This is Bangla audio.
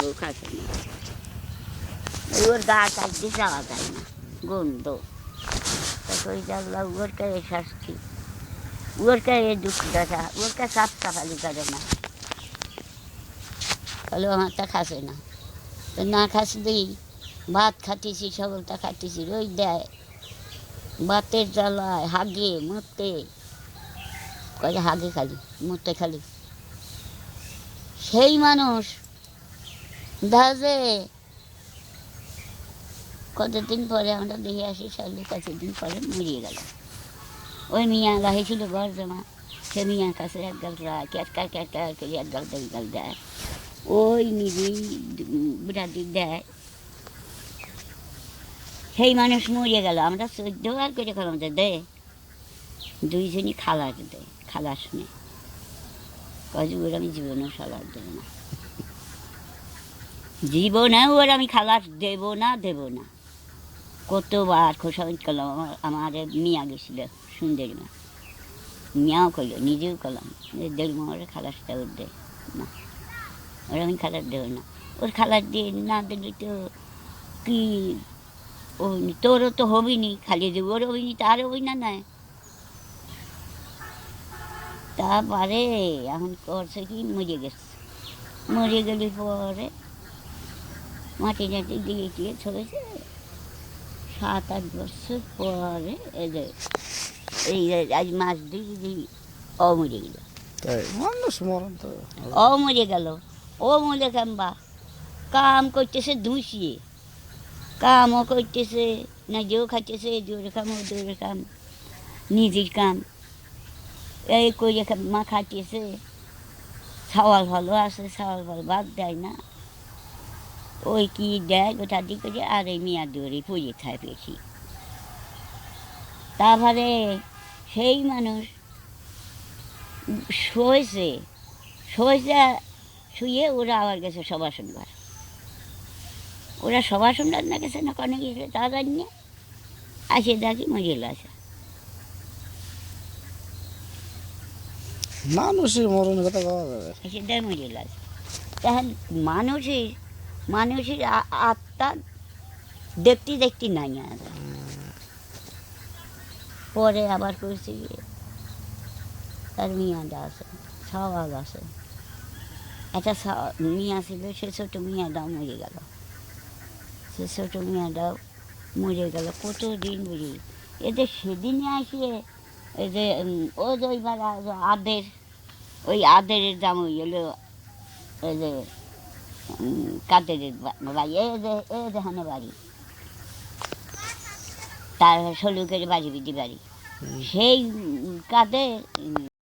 বউ খাচ্ছে না, ওর গা কাটতে যাওয়া যায় না, গন্ধ। ওই জানলা ওর কাছে শাস্তি, ওর কাছে দুঃখ দেখা, ওর কাছে সাফ সাফালি করে না, তাহলে আমারটা খাচ্ছে না। তো না খাস দিই, ভাত খাটিছি, সকলটা খাটিছি, ওই দেয় ভাতের জ্বালায় হাগে মরতে, কয়ে হাগে খালি মরতে খালি। সেই মানুষ দাজে কতদিন পরে আমরা দেখে আসি, 40-50 দিন পরে মরিয়ে গেল। ওই মিয়া গাহিছিল ঘর জমা, সে মিয়ার কাছে এক গাল ক্যাটকার ক্যাটকার করে এক গাল দুই গাল দেয়, ওই নিজেই বুড়াদি দেয়। সেই মানুষ মরিয়ে গেল, আমরা 14 বার করে খেলাম যে দে, দুইজনই খালাস দেয়, খালাস নেই, কয়ে ওর আমি জীবনেও খালাস দেবো না, জীবনেও ওর আমি খালাস দেব না, দেব না। কতবার খোসাবাদ করলাম, আমার মিয়া গেছিল সুন্দরী মা, মিয়াও করলো, নিজেও করলাম, দেড় মারে খালাসটা ওর দে না, ওর আমি খালাস দেবো না। ওর খালাস দিয়ে না দিলে তো কি তোরও তো হবি নি, খালি যে ওর হবি নি তার হবি না নয়। তারপরে এখন করছে কি, মরে গেছে, মরে গেলে পরে মাটি টাটি দিয়ে দিয়ে ছড়েছে। 7-8 বছর পরে এই আজ মাস দিয়ে ও মরে গেল, ও মরে গেল। ও মরে কাম্বা কাম করতেছে ধুষিয়ে, কামও করতেছে, না যেও খাইতেছে, জোর কাম ও জোর কাম, নিজের কাম এই করে মা খাটিয়েছে। ছাওয়াল ভালো আছে, ছাওয়াল ভালো বাদ দেয় না, ওই কি দেয় গোটা দিক করে, আর এই মেয়া দৌড়ে পড়ে খায় পেয়েছি। তারপরে সেই মানুষ শুয়েছে, শুয়ে ওরা আবার গেছে সভা শুনবার, ওরা সভা শুনবার না গেছে না কনে গেছে তা জানি না, আসে দেখি মরিয়ে আছে। মানুষের মরণের কথা বলা যাবে, এসে দেয় মরিয়ে আছে। তখন মানুষের আত্মা দেখতে দেখতে নাই আর। পরে আবার করছি তার মিয়াটা আছে, সওয়াল আছে, একটা মিয়া ছিল, সে ছোটো মিয়াটাও মরে গেল, সে ছোটো মিয়াটাও মরে গেল কতদিন বুঝি। এদের সেদিনে আসিয়ে এই যে ও যে ওইবার আদের, ওই আদের জামই হলো এই যে কাদের বাড়ি, এই যে হানে বাড়ি, তার সলুকের বাড়ি বিধি বাড়ি, সেই কাদের